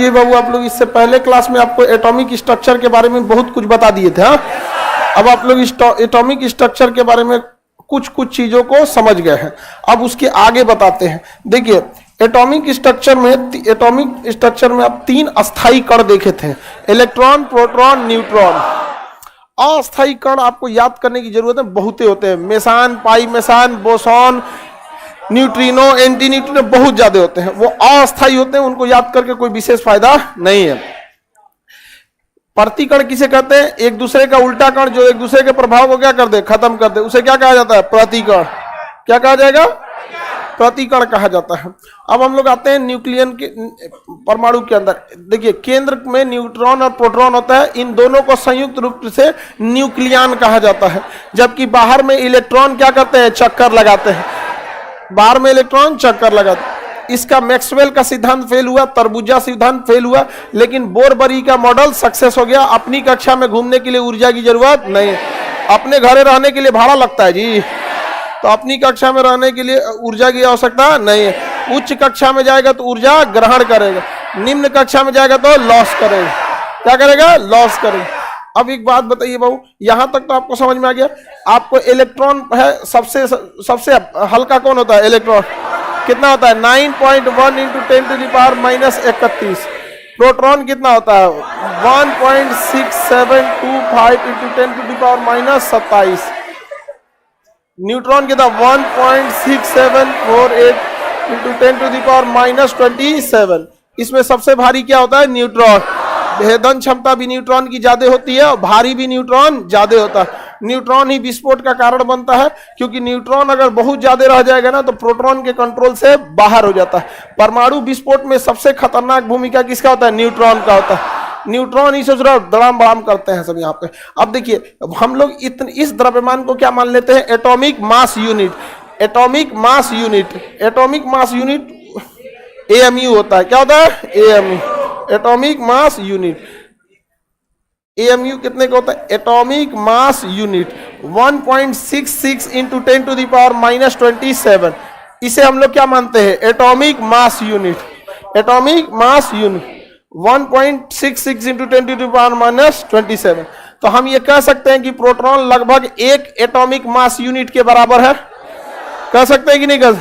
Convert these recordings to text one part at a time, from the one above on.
ये बाबू आप लोग इससे पहले क्लास में आपको एटॉमिक स्ट्रक्चर के बारे में बहुत कुछ बता दिए थे। हाँ, अब आप लोग एटॉमिक स्ट्रक्चर के बारे में कुछ कुछ चीजों को समझ गए हैं। अब उसके आगे बताते हैं। देखिए एटॉमिक स्ट्रक्चर में आप 3 अस्थाई कण देखे थे, इलेक्ट्रॉन, प्रोटॉन, न्यूट्रॉन। अस्थाई कण आपको याद करने की जरूरत है, बहुते होते हैं, meson, pi meson, boson, neutrino, anti neutrino, बहुत ज्यादा होते हैं। वो अस्थाई होते हैं, उनको याद करके कोई विशेष फायदा नहीं है। प्रतिकण किसे कहते हैं? एक दूसरे का उल्टा कण जो एक दूसरे के प्रभाव को क्या कर दे, खत्म कर दे, उसे क्या कहा जाता है? प्रतिकण। क्या कहा जाएगा? प्रतिकण कहा जाता है। अब हम लोग आते हैं न्यूक्लियन के परमाणु के अंदर। देखिए केंद्र में न्यूट्रॉन और प्रोटॉन होता है, इन दोनों को संयुक्त रूप से न्यूक्लियन कहा जाता है। जबकि बाहर में इलेक्ट्रॉन क्या करते हैं? चक्कर लगाते हैं। बाहर में इलेक्ट्रॉन चक्कर लगाते हैं। इसका मैक्सवेल का सिद्धांत फेल हुआ, तरबूजा सिद्धांत फेल हुआ, लेकिन बोरबरी का मॉडल सक्सेस हो गया। अपनी कक्षा में घूमने के लिए ऊर्जा की जरूरत नहीं है, अपने घरे रहने के लिए भाड़ा लगता है जी, तो अपनी कक्षा में रहने के लिए ऊर्जा की आवश्यकता नहीं है। उच्च कक्षा में जाएगा तो ऊर्जा ग्रहण करेगा, निम्न कक्षा में जाएगा तो लॉस करेगा। क्या करेगा? लॉस करेगा। अब एक बात बताइए बाबू, यहां तक तो आपको समझ में आ गया। आपको इलेक्ट्रॉन है, सबसे हल्का कौन होता है? इलेक्ट्रॉन। कितना होता है? 9.1 × 10⁻31। प्रोटॉन कितना होता है? 1.6725 × 10⁻27। न्यूट्रॉन कितना? 1.6748 × 10⁻27। इसमें सबसे भारी क्या होता है? न्यूट्रॉन। भेदन क्षमता भी न्यूट्रॉन की ज्यादा होती है और भारी भी न्यूट्रॉन ज्यादा होता है। न्यूट्रॉन ही विस्फोट का कारण बनता है, क्योंकि न्यूट्रॉन अगर बहुत ज्यादा रह जाएगा ना तो प्रोटॉन के कंट्रोल से बाहर हो जाता है। परमाणु विस्फोट में सबसे खतरनाक भूमिका किसका होता है? न्यूट्रॉन का होता है। न्यूट्रॉन ही सोच रहा दड़ाम बड़ाम करते हैं सब यहाँ पे। अब देखिए हम लोग इस द्रव्यमान को क्या मान लेते हैं? Atomic mass unit. Atomic mass unit, atomic mass unit AMU होता है। क्या होता है? AMU, atomic mass unit. AMU कितने का होता है? Atomic mass unit 1.66 × 10⁻27। इसे हम लोग क्या मानते हैं? Atomic mass unit. Atomic mass unit 1.66 × 10⁻27। तो हम ये कह सकते हैं कि प्रोटॉन लगभग 1 एटॉमिक मास यूनिट के बराबर है। कह सकते हैं कि नहीं कह?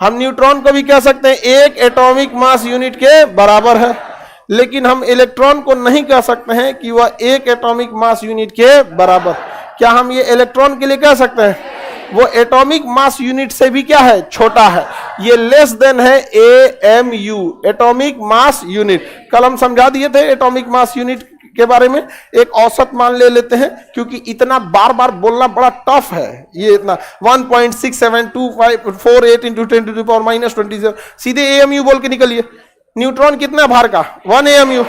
हम न्यूट्रॉन को भी कह सकते हैं 1 एटॉमिक मास यूनिट के बराबर है, लेकिन हम इलेक्ट्रॉन को नहीं कह सकते हैं कि वह 1 एटॉमिक मास यूनिट के बराबर। क्या हम ये इलेक्ट्रॉन के लिए कह सकते हैं? वो एटॉमिक मास यूनिट से भी क्या है? छोटा है। ये लेस देन है AMU, एटॉमिक मास यूनिट। कल हम समझा दिए थे एटॉमिक मास यूनिट के बारे में। एक औसत मान ले लेते हैं, क्योंकि इतना बार बार बोलना बड़ा टफ है। ये इतना 1.672548 × 10⁻27। सीधे AMU बोल के निकलिए। न्यूट्रॉन कितना भार का? 1 AMU।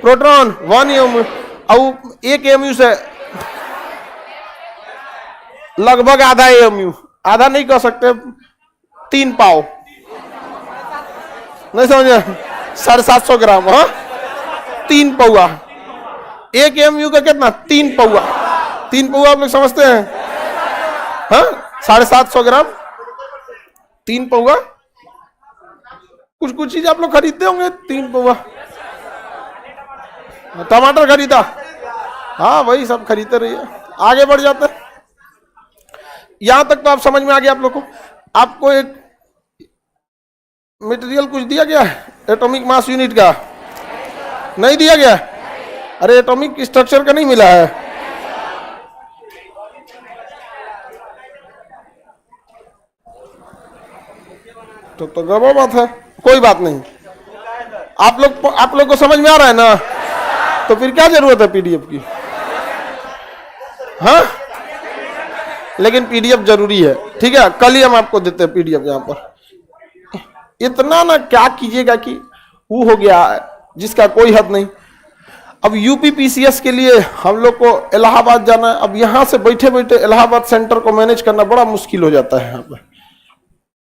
Proton 1 AMU। और 1 AMU से लगभग आधा AMU, आधा नहीं कह सकते, 3 पाव, नहीं समझे? 750 ग्राम। हाँ, 3 पौआ। 1 AMU का कितना? 3 पौआ। 3 पौआ आप लोग समझते हैं? हाँ, 750 ग्राम, 3 पौआ। कुछ चीज आप लोग खरीदते होंगे 3 पौआ। टमाटर खरीदा, हाँ वही सब खरीदते रहिए, आगे बढ़ जाते हैं। यहां तक तो आप समझ में आ गया आप लोग को। आपको एक मटेरियल कुछ दिया गया है एटॉमिक मास यूनिट का? नहीं दिया गया? अरे एटॉमिक स्ट्रक्चर का नहीं मिला है? तो गड़बड़ बात है। कोई बात नहीं, आप लोग को समझ में आ रहा है ना? तो फिर क्या जरूरत है PDF की? हाँ, लेकिन PDF जरूरी है, ठीक है? कल ही हम आपको देते हैं PDF यहाँ पर। इतना ना क्या कीजिएगा कि वो हो गया जिसका कोई हद नहीं। अब UPPCS के लिए हम लोग को इलाहाबाद जाना है। अब यहाँ से बैठे बैठे इलाहाबाद सेंटर को मैनेज करना बड़ा मुश्किल हो जाता है यहाँ पर,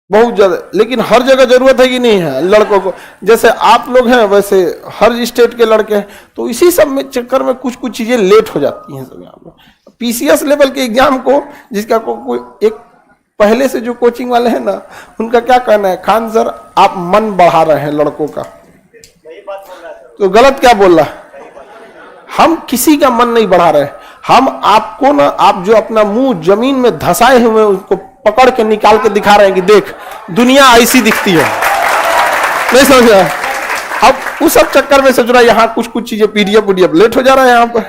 बहुत ज्यादा। लेकिन हर जगह जरूरत है कि नहीं है लड़कों को? जैसे आप लोग हैं वैसे हर स्टेट के लड़के हैं, तो इसी सब में चक्कर में कुछ चीजें लेट हो जाती हैं सब यहाँ पर। PCS लेवल के एग्जाम को, जिसका कोई एक पहले से जो कोचिंग वाले हैं ना, उनका क्या कहना है? खान सर आप मन बढ़ा रहे हैं लड़कों का। तो गलत क्या बोल रहा है? हम किसी का मन नहीं बढ़ा रहे, हम आपको ना, आप जो अपना मुंह जमीन में धसाए हुए उसको पकड़ के निकाल के दिखा रहे हैं कि देख दुनिया ऐसी दिखती है। नहीं समझ रहा? अब उस सब चक्कर में सोच रहा है यहाँ कुछ कुछ चीजें पीडीएफ लेट हो जा रहा है यहाँ पर,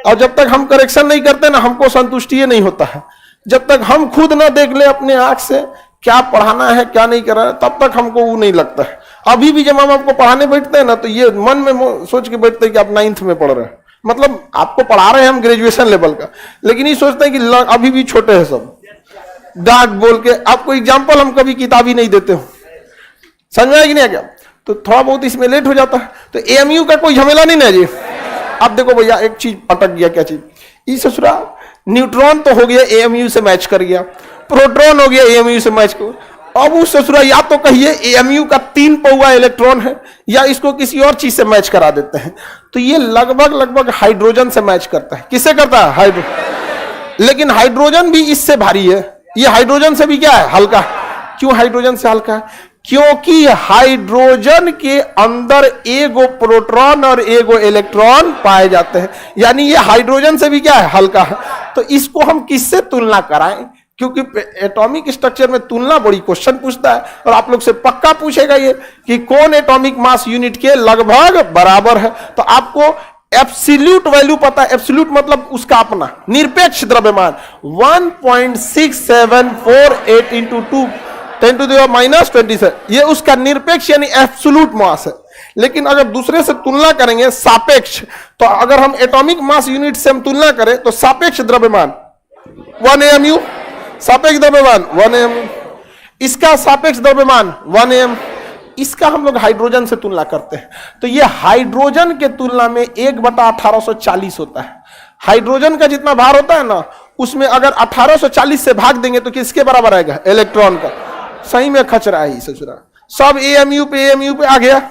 और जब तक हम करेक्शन नहीं करते ना हमको संतुष्टि नहीं होता है। जब तक हम खुद ना देख ले अपने आंख से क्या पढ़ाना है क्या नहीं कर रहा है, तब तक हमको वो नहीं लगता है। अभी भी जब हम आपको पढ़ाने बैठते हैं ना तो ये मन में सोच के बैठते हैं कि आप 9th में पढ़ रहे हैं, मतलब आपको पढ़ा रहे हैं हम ग्रेजुएशन लेवल का, लेकिन ये सोचते हैं कि अभी भी छोटे हैं सब, डांट बोल के। आपको एग्जाम्पल हम कभी किताब ही नहीं देते हो, समझ में आया कि नहीं आ गया? तो थोड़ा बहुत इसमें लेट हो जाता है। तो एएमयू का कोई झमेला नहीं ना जी। अब देखो भैया एक चीज अटक गया, क्या चीज? ये ससुरा न्यूट्रॉन तो हो गया एएमयू से मैच कर गया, प्रोटॉन हो गया एएमयू से मैच कर, अब उस ससुरा या तो कहिए एएमयू का 3 पौआ इलेक्ट्रॉन है या इसको किसी और चीज से मैच करा देते हैं, तो ये लगभग हाइड्रोजन से मैच करता है। किससे करता है? हाइड्रोजन। लेकिन हाइड्रोजन भी इससे भारी है, ये हाइड्रोजन से भी क्या है? हल्का। क्यों हाइड्रोजन से हल्का है? क्योंकि हाइड्रोजन के अंदर एगो प्रोटॉन और एगो इलेक्ट्रॉन पाए जाते हैं, यानी ये हाइड्रोजन से भी क्या है? हल्का है। तो इसको हम किससे तुलना कराएं? क्योंकि एटॉमिक स्ट्रक्चर में तुलना बड़ी क्वेश्चन पूछता है, और आप लोग से पक्का पूछेगा ये कि कौन एटॉमिक मास यूनिट के लगभग बराबर है। तो आपको एब्सोल्यूट वैल्यू पता है, एब्सोल्यूट मतलब उसका अपना निरपेक्ष द्रव्यमान 1.6748 इंटू 2 10⁻⁻27, ये उसका निरपेक्ष यानी एब्सोल्यूट मास है। लेकिन अगर दूसरे से तुलना करेंगे सापेक्ष, तो अगर हम एटॉमिक मास यूनिट से हम तुलना करें तो सापेक्ष द्रव्यमान 1 AMU, सापेक्ष द्रव्यमान 1 AMU, इसका सापेक्ष द्रव्यमान 1 AMU, इसका हम लोग हाइड्रोजन से तुलना करते हैं। तो ये हाइड्रोजन के तुलना में 1/1840 होता है। हाइड्रोजन का जितना भार होता है ना, उसमें अगर 1840 से भाग देंगे तो किसके बराबर आएगा? इलेक्ट्रॉन का। सही में खचरा है ससुरा, सब एएमयू पे आ गया,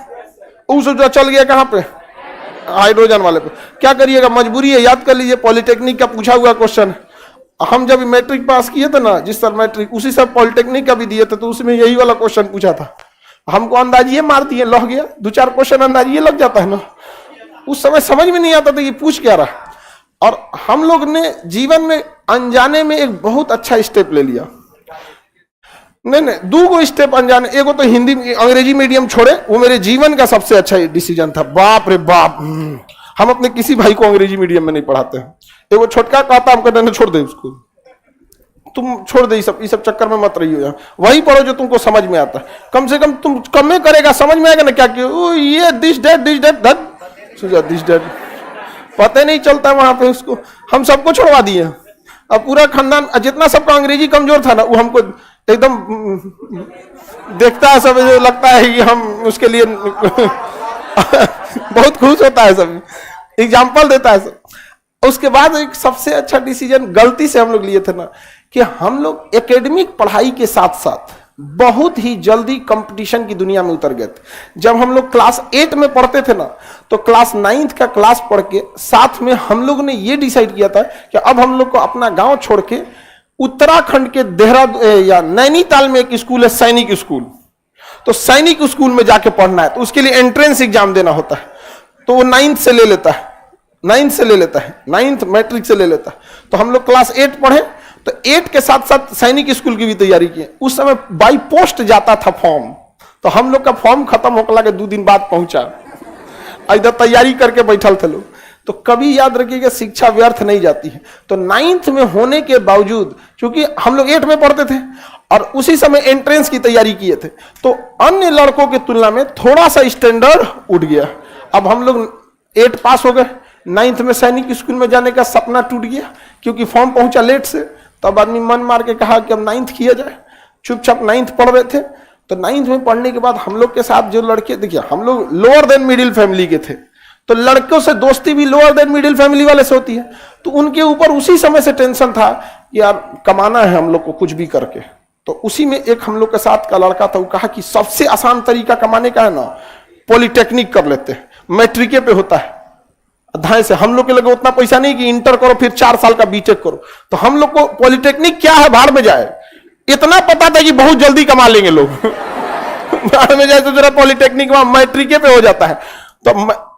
उस चल गया कहां पे? हाइड्रोजन वाले पे। क्या करिएगा, मजबूरी है। याद कर लीजिए पॉलिटेक्निक का पूछा हुआ क्वेश्चन, हम जब मैट्रिक पास किए थे ना, जिस साल मैट्रिक, उसी सब पॉलिटेक्निक का भी दिए थे, तो उसमें यही वाला क्वेश्चन पूछा था। हमको अंदाजिए मार दिए, लग गया 2-4 क्वेश्चन अंदाजिए लग जाता है ना। उस समय समझ में नहीं आता था ये पूछ क्या रहा, और हम लोग ने जीवन में अनजाने में एक बहुत अच्छा स्टेप ले लिया। नहीं 2 स्टेप अनजाने, एगो तो हिंदी अंग्रेजी मीडियम छोड़े, वो मेरे जीवन का सबसे अच्छा डिसीजन था। बाप रे बाप, हम अपने किसी भाई को अंग्रेजी मीडियम में नहीं पढ़ाते हैं। एगो छोटका कहता हम कहते छोड़ दे उसको, तुम छोड़ दे, ये सब चक्कर में मत रही हो, वही पढ़ो जो तुमको समझ में आता है। कम से कम तुम कम में करेगा, समझ में आएगा ना क्या क्यों ये दिस डेट पता नहीं चलता वहां पे उसको। हम सबको छुड़वा दिए, अब पूरा खानदान, जितना सबका अंग्रेजी कमजोर था ना, वो हमको एकदम देखता है सब, लगता है कि हम उसके लिए बहुत खुश होता है सब, एग्जाम्पल देता है सब। उसके बाद एक सबसे अच्छा डिसीजन गलती से हम लोग लिए थे ना, कि हम लोग एकेडमिक पढ़ाई के साथ साथ बहुत ही जल्दी कंपटीशन की दुनिया में उतर गए थे। जब हम लोग क्लास 8 में पढ़ते थे ना, तो क्लास 9th का क्लास पढ़ के साथ में हम लोग ने ये डिसाइड किया था कि अब हम लोग को अपना गांव छोड़ के उत्तराखंड के देहरादून या नैनीताल में एक स्कूल है, सैनिक स्कूल, तो सैनिक स्कूल में जाके पढ़ना है। तो उसके लिए एंट्रेंस एग्जाम देना होता है, तो वो 9th से ले लेता है, 9th मैट्रिक से ले लेता है। तो हम लोग क्लास 8 पढ़े, तो 8 के साथ साथ सैनिक स्कूल की भी तैयारी की। उस समय बाई पोस्ट जाता था फॉर्म, तो हम लोग का फॉर्म खत्म होकर के 2 दिन बाद पहुंचा, इधर तैयारी करके बैठल थे लोग। तो कभी याद रखिएगा शिक्षा व्यर्थ नहीं जाती है। तो 9th में होने के बावजूद, क्योंकि हम लोग 8 में पढ़ते थे और उसी समय एंट्रेंस की तैयारी किए थे, तो अन्य लड़कों की तुलना में थोड़ा सा स्टैंडर्ड उठ गया। अब हम लोग 8 पास हो गए, 9th में सैनिक स्कूल में जाने का सपना टूट गया, क्योंकि फॉर्म पहुंचा लेट से। तब आदमी मन मार के कहा कि अब 9th किया जाए, चुपचाप 9th पढ़ रहे थे। तो 9th में पढ़ने के बाद हम लोग के साथ जो लड़के, देखिए हम लोग लोअर देन मिडिल फैमिली के थे, तो लड़कों से दोस्ती भी लोअर देन मिडिल फैमिली वाले से होती है। तो उनके ऊपर उसी समय से टेंशन था कि यार कमाना है हम लोग को कुछ भी करके। तो उसी में एक हम लोग के साथ का लड़का था, वो कहा कि सबसे आसान तरीका कमाने का है ना, पॉलिटेक्निक कर लेते हैं, मैट्रिके पे होता है धाय से। हम लोग के लगे उतना पैसा नहीं कि इंटर करो फिर 4 साल का बीटेक करो, तो हम लोग को पॉलिटेक्निक क्या है भाड़ में जाए, इतना पता था कि बहुत जल्दी कमा लेंगे लोग भाड़ में जाए तो जरा पॉलिटेक्निक वहां मैट्रिके पे हो जाता है। तो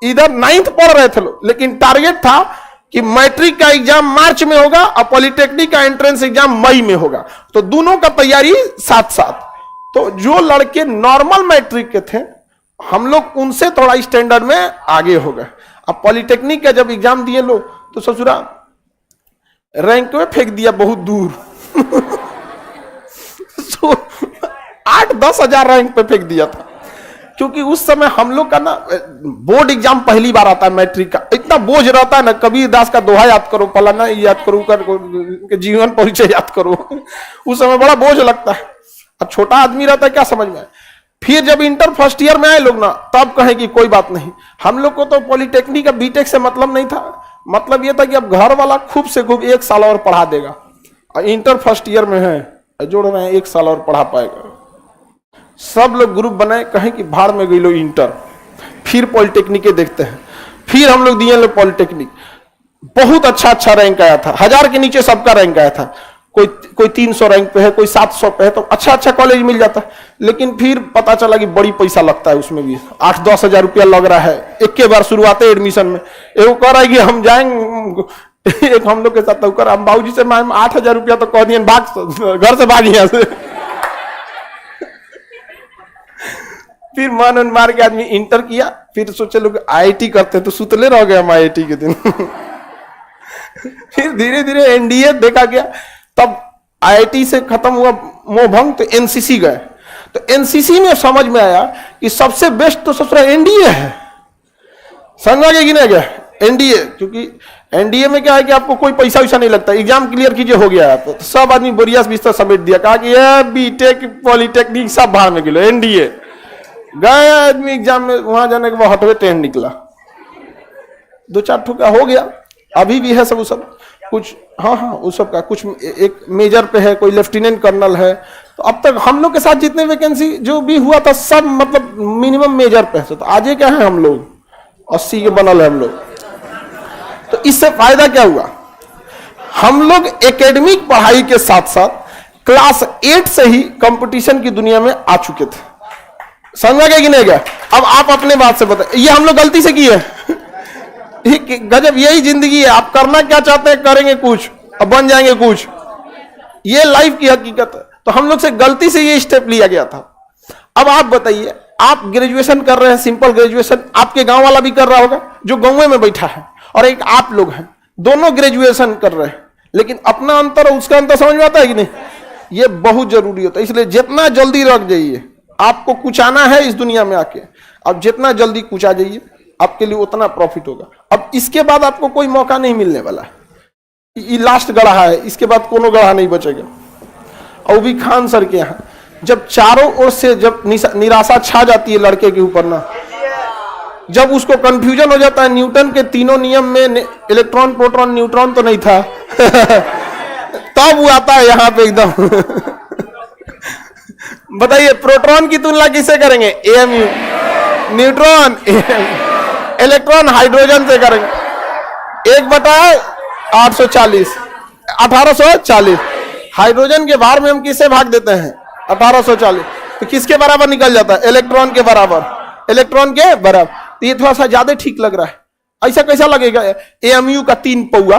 इधर 9th पढ़ रहे थे लोग, लेकिन टारगेट था कि मैट्रिक का एग्जाम मार्च में होगा और पॉलिटेक्निक का एंट्रेंस एग्जाम मई में होगा, तो दोनों का तैयारी साथ साथ। तो जो लड़के नॉर्मल मैट्रिक के थे हम लोग उनसे थोड़ा स्टैंडर्ड में आगे हो गए। अब पॉलिटेक्निक का जब एग्जाम दिए लोग तो ससुरा रैंक में फेंक दिया बहुत दूर। तो 8-10 हजार रैंक पे फेंक दिया था, क्योंकि उस समय हम लोग का ना बोर्ड एग्जाम पहली बार आता है मैट्रिक का, इतना बोझ रहता है ना, कबीर दास का दोहा याद करो, फलाना याद करो, कर जीवन परिचय याद करो। उस समय बड़ा बोझ लगता है, अब छोटा आदमी रहता है क्या समझ में। फिर जब इंटर फर्स्ट ईयर में आए लोग ना, तब कहे कि कोई बात नहीं। हम लोग को तो पॉलिटेक्निक का बीटेक से मतलब नहीं था, मतलब यह था कि अब घर वाला खूब से खूब 1 साल और पढ़ा देगा, और इंटर फर्स्ट ईयर में है जोड़ रहे हैं 1 साल और पढ़ा पाएगा। सब लोग ग्रुप बनाए, कहें कि भाड़ में गई लो इंटर, फिर पॉलिटेक्निक देखते हैं। फिर हम लोग दिए लोग पॉलिटेक्निक, बहुत अच्छा रैंक आया था, 1000 के नीचे सबका रैंक आया था, कोई 300 रैंक पे है, कोई 700 पे है, तो अच्छा कॉलेज मिल जाता है। लेकिन फिर पता चला कि बड़ी पैसा लगता है, उसमें भी 8-10 हजार रुपया लग रहा है एक के बार शुरुआते एडमिशन में। एगो कह रहा है कि हम जाएंगे, एक हम लोग के साथ तो हम बाबूजी से मैम 8,000 रुपया तो कह दिए, भाग घर से भाग यहाँ से। फिर मन मार के आदमी इंटर किया, फिर सोचे लोग IIT करते तो सुतले रह गए हम IIT के दिन। फिर धीरे धीरे NDA देखा गया, तब IIT से खत्म हुआ मोह भंग, तो NCC गए। तो NCC में समझ में आया कि सबसे बेस्ट तो ससुरा NDA है। समझा गया कि नहीं गया NDA, क्योंकि NDA में क्या है कि आपको कोई पैसा वैसा नहीं लगता, एग्जाम क्लियर कीजिए हो गया। तो सब आदमी बोरिया बिस्तर समेट दिया, कहा कि ये बीटेक पॉलिटेक्निक सब भाड़ में गिलो, NDA गए आदमी एग्जाम में, वहां जाने के बाद हटवे ट्रेन निकला, 2-4 ठुका हो गया। अभी भी है सब सब कुछ, हाँ उस सब का कुछ एक मेजर पे है, कोई लेफ्टिनेंट कर्नल है। तो अब तक हम लोग के साथ जितने वैकेंसी जो भी हुआ था सब मतलब मिनिमम मेजर पे है। तो आज क्या है, हम लोग 80 के बनल है हम लोग। तो इससे फायदा क्या हुआ, हम लोग एकेडमिक पढ़ाई के साथ साथ क्लास 8 से ही कंपटीशन की दुनिया में आ चुके थे। समझा गया कि नहीं गया। अब आप अपने बात से बताएं, ये हम लोग गलती से की है। गजब, यही जिंदगी है, आप करना क्या चाहते हैं करेंगे कुछ, अब बन जाएंगे कुछ, ये लाइफ की हकीकत है। तो हम लोग से गलती से ये स्टेप लिया गया था। अब आप बताइए, आप ग्रेजुएशन कर रहे हैं, सिंपल ग्रेजुएशन, आपके गांव वाला भी कर रहा होगा जो गांव में बैठा है, और एक आप लोग हैं, दोनों ग्रेजुएशन कर रहे हैं, लेकिन अपना अंतर और उसका अंतर समझ में आता है कि नहीं। ये बहुत जरूरी होता है, इसलिए जितना जल्दी रख जाइए, आपको कुचाना है इस दुनिया में आके, अब जितना जल्दी कुचा जाइए आपके लिए उतना प्रॉफिट होगा। अब इसके बाद आपको कोई मौका नहीं मिलने वाला है, ये लास्ट गढ़ा है, इसके बाद कोनो गढ़ा नहीं बचेगा। और भी खान सर के यहाँ जब चारों ओर से जब निराशा छा जाती है लड़के के ऊपर ना, जब उसको कंफ्यूजन हो जाता है, न्यूटन के तीनों नियम में इलेक्ट्रॉन प्रोटॉन न्यूट्रॉन तो नहीं था, तब वो आता है यहाँ पे एकदम। बताइए प्रोटॉन की तुलना किससे करेंगे, AMU, न्यूट्रॉन, इलेक्ट्रॉन हाइड्रोजन से करेंगे, 1/840, 1840। हाइड्रोजन के भार में हम किससे भाग देते हैं, 1840, तो किसके बराबर निकल जाता है, इलेक्ट्रॉन के बराबर, इलेक्ट्रॉन के बराबर। तो ये थोड़ा सा ज्यादा ठीक लग रहा है, ऐसा कैसा लगेगा, AMU का 3 पौआ,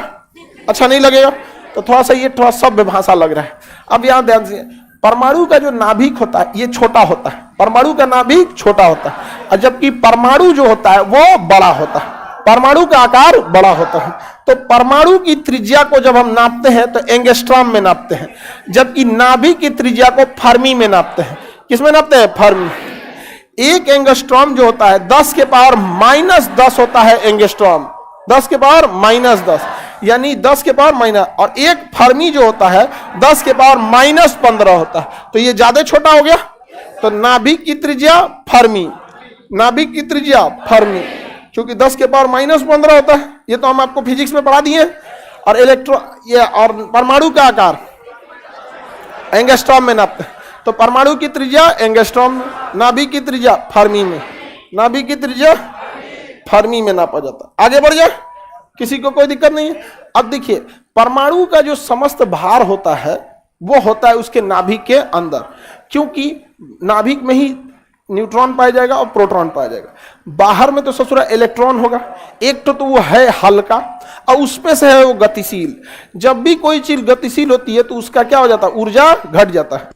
अच्छा नहीं लगेगा। तो थोड़ा सा ये थोड़ा सभ्य भाषा लग रहा है। अब यहां ध्यान से, परमाणु का जो नाभिक होता है ये छोटा होता है, परमाणु का नाभिक छोटा होता है, और जबकि परमाणु जो होता है वो बड़ा होता है, परमाणु का आकार बड़ा होता है। तो परमाणु की त्रिज्या को जब हम नापते हैं तो एंगस्ट्रॉम में नापते हैं, जबकि नाभिक की त्रिज्या को फर्मी में नापते हैं। किसमें नापते हैं, फर्मी। एक एंगस्ट्रॉम जो होता है 10 के पावर -10 होता है एंगस्ट्रॉम, 10 के पावर -10, यानी 10 के पावर माइनस, और एक फर्मी जो होता है 10 के पावर -15 होता है। तो ये ज्यादा छोटा हो गया। तो नाभिक की त्रिज्या फर्मी, नाभिक की त्रिज्या फर्मी, क्योंकि 10 के पावर -15 होता है, ये तो हम आपको फिजिक्स में पढ़ा दिए। और ये और परमाणु का आकार एंगस्ट्रॉम में नापते हैं, तो परमाणु की त्रिज्या एंगस्ट्रॉम में, नाभिक की त्रिज्या फर्मी में, नाभिक की त्रिज्या फर्मी में नापा जाता है। आगे बढ़ जाए, किसी को कोई दिक्कत नहीं है। अब देखिए, परमाणु का जो समस्त भार होता है वो होता है उसके नाभिक के अंदर, क्योंकि नाभिक में ही न्यूट्रॉन पाया जाएगा और प्रोटॉन पाया जाएगा। बाहर में तो ससुरा इलेक्ट्रॉन होगा, एक तो वो है हल्का और उसमें से है वो गतिशील। जब भी कोई चीज गतिशील होती है तो उसका क्या हो जाता है, ऊर्जा घट जाता है।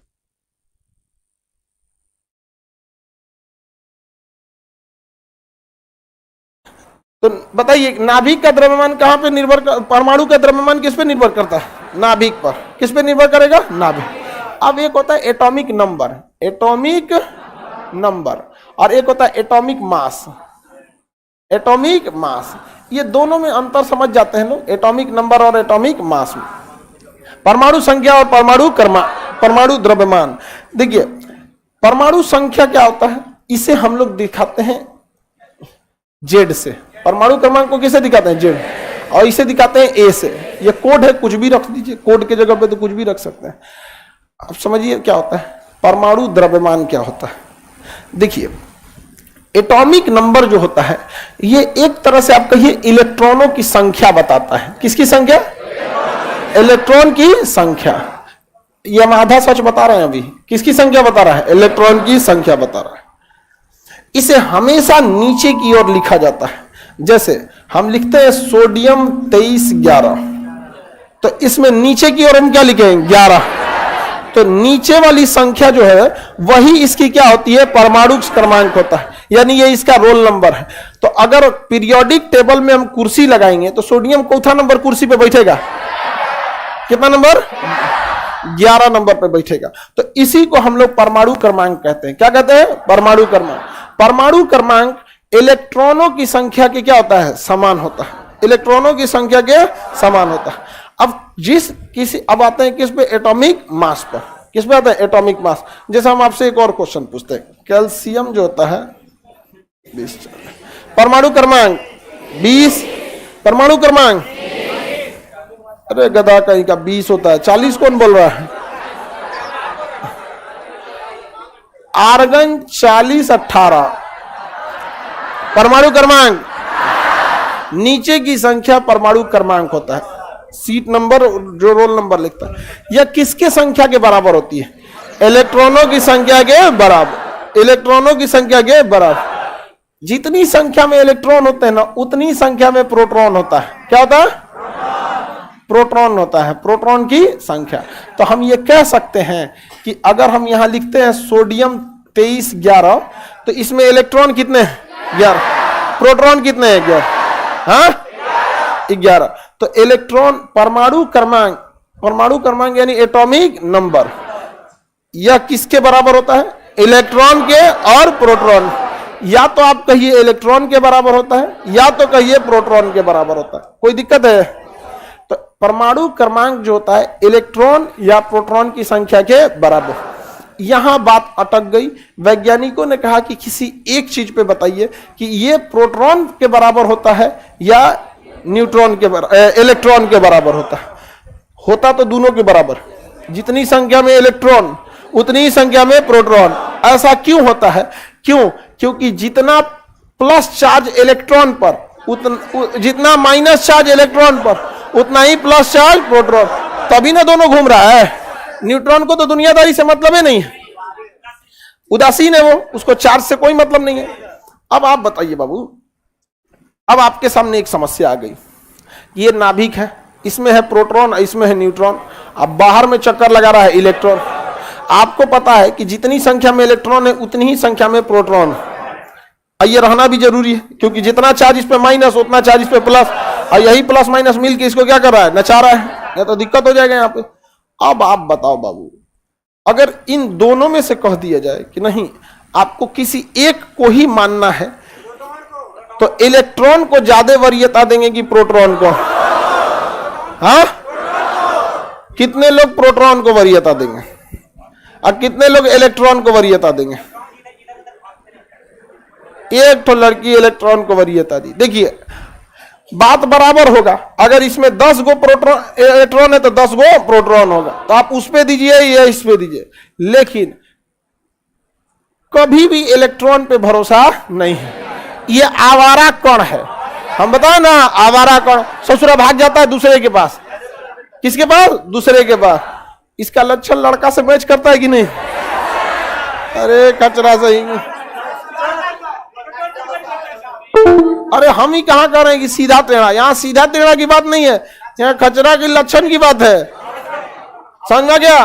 तो बताइए नाभिक का द्रव्यमान कहां पे निर्भर परमाणु का द्रव्यमान किस पे निर्भर करता है, नाभिक पर। किस पे निर्भर करेगा, नाभिक। अब एक होता है एटॉमिक नंबर, एटॉमिक नंबर, और एक होता है एटॉमिक मास, एटॉमिक मास। ये दोनों में अंतर समझ जाते हैं लोग, एटॉमिक नंबर और एटॉमिक मास में। परमाणु संख्या और परमाणु द्रव्यमान। देखिए परमाणु संख्या क्या होता है, इसे हम लोग दिखाते हैं जेड से। परमाणु क्रमांक को किसे दिखाते हैं, जेड, और इसे दिखाते हैं ए से। ये कोड है, कुछ भी रख दीजिए, कोड के जगह पे तो कुछ भी रख सकते हैं। अब समझिए क्या होता है परमाणु द्रव्यमान क्या होता है। देखिए एटॉमिक नंबर जो होता है ये एक तरह से आप कहिए इलेक्ट्रॉनों की संख्या बताता है। किसकी संख्या, इलेक्ट्रॉन की संख्या। ये हम आधा सच बता रहे हैं अभी। किसकी संख्या बता रहा है, इलेक्ट्रॉन की संख्या बता रहा है। इसे हमेशा नीचे की ओर लिखा जाता है। जैसे हम लिखते हैं सोडियम 2311, तो इसमें नीचे की ओर हम क्या लिखेंगे, 11। तो नीचे वाली संख्या जो है वही इसकी क्या होती है, परमाणु क्रमांक होता है, यानी ये इसका रोल नंबर है। तो अगर पीरियोडिक टेबल में हम कुर्सी लगाएंगे तो सोडियम चौथा नंबर कुर्सी पे बैठेगा, कितना नंबर, 11 नंबर पे बैठेगा। तो इसी को हम लोग परमाणु क्रमांक कहते हैं। क्या कहते हैं, परमाणु क्रमांक। परमाणु क्रमांक इलेक्ट्रॉनों की संख्या के क्या होता है, समान होता है, इलेक्ट्रॉनों की संख्या के समान होता है। अब आते हैं किस पे, एटॉमिक मास पर। किस पे आता है, एटॉमिक मास। जैसे हम आपसे एक और क्वेश्चन पूछते हैं, कैल्शियम जो होता है 20, परमाणु क्रमांक 20, परमाणु क्रमांक, अरे गधा कहीं का 20 होता है, 40 कौन बोल रहा है। आर्गन 40 18, परमाणु क्रमांक, नीचे की संख्या परमाणु क्रमांक होता है। सीट नंबर जो रोल नंबर लिखता है, यह किसके संख्या के बराबर होती है, इलेक्ट्रॉनों की संख्या के बराबर, इलेक्ट्रॉनों की संख्या के बराबर। जितनी संख्या में इलेक्ट्रॉन होते हैं ना उतनी संख्या में प्रोटॉन होता है। क्या होता है, प्रोटॉन होता है, प्रोटॉन की संख्या। तो हम ये कह सकते हैं कि अगर हम यहां लिखते हैं सोडियम 2311, तो इसमें इलेक्ट्रॉन कितने हैं, 11, प्रोटॉन कितने हैं, 11, हाँ 11। तो इलेक्ट्रॉन परमाणु क्रमांक यानी एटॉमिक नंबर, यह किसके बराबर होता है, इलेक्ट्रॉन के और प्रोटॉन। या तो आप कहिए इलेक्ट्रॉन के बराबर होता है या तो कहिए प्रोटॉन के बराबर होता है। कोई दिक्कत है, तो परमाणु क्रमांक जो होता है इलेक्ट्रॉन या प्रोटॉन की संख्या के बराबर। यहां बात अटक गई। वैज्ञानिकों ने कहा कि किसी एक चीज पे बताइए कि ये प्रोटॉन के बराबर होता है या न्यूट्रॉन के इलेक्ट्रॉन के बराबर होता तो दोनों के बराबर। जितनी संख्या में इलेक्ट्रॉन उतनी ही संख्या में प्रोटॉन। ऐसा क्यों होता है, क्योंकि जितना प्लस चार्ज इलेक्ट्रॉन पर जितना माइनस चार्ज इलेक्ट्रॉन पर उतना ही प्लस चार्ज प्रोटॉन, तभी ना दोनों घूम रहा है। न्यूट्रॉन को तो दुनियादारी से मतलब ही नहीं है, उदासीन है वो, उसको चार्ज से कोई मतलब नहीं है। अब आप बताइए बाबू, अब आपके सामने एक समस्या आ गई। ये नाभिक है, इसमें है प्रोटॉन, इसमें है न्यूट्रॉन। अब बाहर में चक्कर लगा रहा है इलेक्ट्रॉन। आपको पता है कि जितनी संख्या में इलेक्ट्रॉन है उतनी ही संख्या में प्रोटॉन। ये रहना भी जरूरी है, क्योंकि जितना चार्ज इस पे माइनस उतना चार्ज इस पे प्लस, और यही प्लस माइनस मिलकर इसको क्या कर रहा है, नचा रहा है। या तो दिक्कत हो जाएगा यहाँ पे। अब आप बताओ बाबू, अगर इन दोनों में से कह दिया जाए कि नहीं आपको किसी एक को ही मानना है, तो इलेक्ट्रॉन को ज्यादा वरीयता देंगे कि प्रोटॉन को? हाँ, कितने लोग प्रोटॉन को वरीयता देंगे और कितने लोग इलेक्ट्रॉन को वरीयता देंगे? एक तो लड़की इलेक्ट्रॉन को वरीयता दी। देखिए बात बराबर होगा। अगर इसमें 10 गो प्रोटॉन इलेक्ट्रॉन है तो 10 गो प्रोटॉन होगा, तो आप उस पे दीजिए या इस पे दीजिए। लेकिन कभी भी इलेक्ट्रॉन पे भरोसा नहीं है। ये आवारा कण है, हम बताए ना, आवारा कण ससुरा भाग जाता है दूसरे के पास। किसके पास? दूसरे के पास। इसका लक्षण लड़का से मैच करता है कि नहीं? अरे कचरा सही अरे हम ही कहां कर रहे हैं कि सीधा टेढ़ा, यहां सीधा टेढ़ा की बात नहीं है, यहाँ खचरा के लक्षण की बात है। समझा क्या?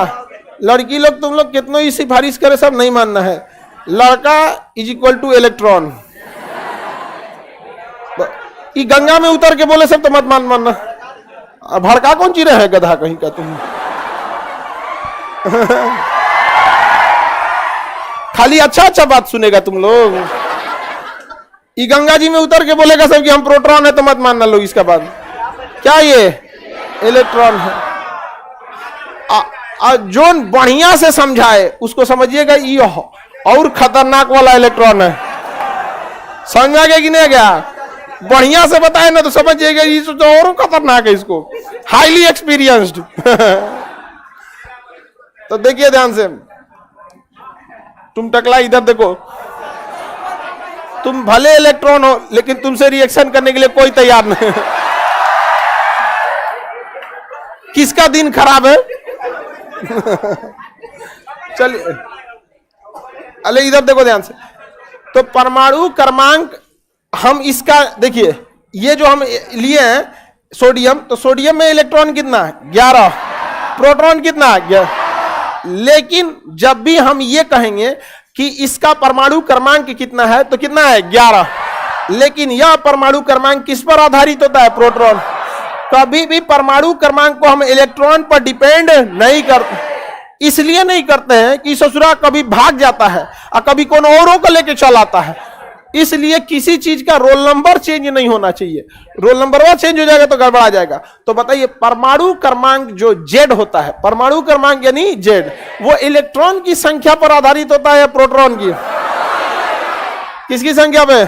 लड़की लोग तुम लोग कितनों ही सिफारिश करे सब नहीं मानना है। लड़का इज इक्वल टू इलेक्ट्रॉन, ये गंगा में उतर के बोले सब तो मत मानना। भड़का कौन चीरे है गधा कहीं का तुम। खाली अच्छा बात सुनेगा तुम लोग। ये गंगा जी में उतर के बोलेगा सब कि हम प्रोटॉन है तो मत मानना लोग इसका बात। क्या ये इलेक्ट्रॉन है? जो बढ़िया से समझाए उसको समझिएगा ये और खतरनाक वाला इलेक्ट्रॉन है। समझा गया कि नहीं गया? बढ़िया से बताए ना तो समझिएगा ये तो और खतरनाक है, इसको हाईली एक्सपीरियंस्ड। तो देखिए ध्यान से, तुम टकला इधर देखो, तुम भले इलेक्ट्रॉन हो लेकिन तुमसे रिएक्शन करने के लिए कोई तैयार नहीं। किसका दिन खराब है? चलिए अले इधर देखो ध्यान से। तो परमाणु क्रमांक हम इसका देखिए, ये जो हम लिए हैं सोडियम, तो सोडियम में इलेक्ट्रॉन कितना है? 11, प्रोटॉन कितना है? 11। लेकिन जब भी हम ये कहेंगे कि इसका परमाणु क्रमांक कितना है तो कितना है? 11। लेकिन यह परमाणु क्रमांक किस पर आधारित होता है? प्रोटॉन। कभी भी परमाणु क्रमांक को हम इलेक्ट्रॉन पर डिपेंड नहीं करते। इसलिए नहीं करते हैं कि ससुरा कभी भाग जाता है और कभी कौन औरों को लेके चल आता है। इसलिए किसी चीज का रोल नंबर चेंज नहीं होना चाहिए। रोल नंबर वो चेंज हो जाएगा तो गड़बड़ा जाएगा। तो बताइए, परमाणु क्रमांक जो जेड होता है, परमाणु क्रमांक यानी जेड, वो इलेक्ट्रॉन की संख्या पर आधारित होता है या प्रोटॉन की? किसकी संख्या पे?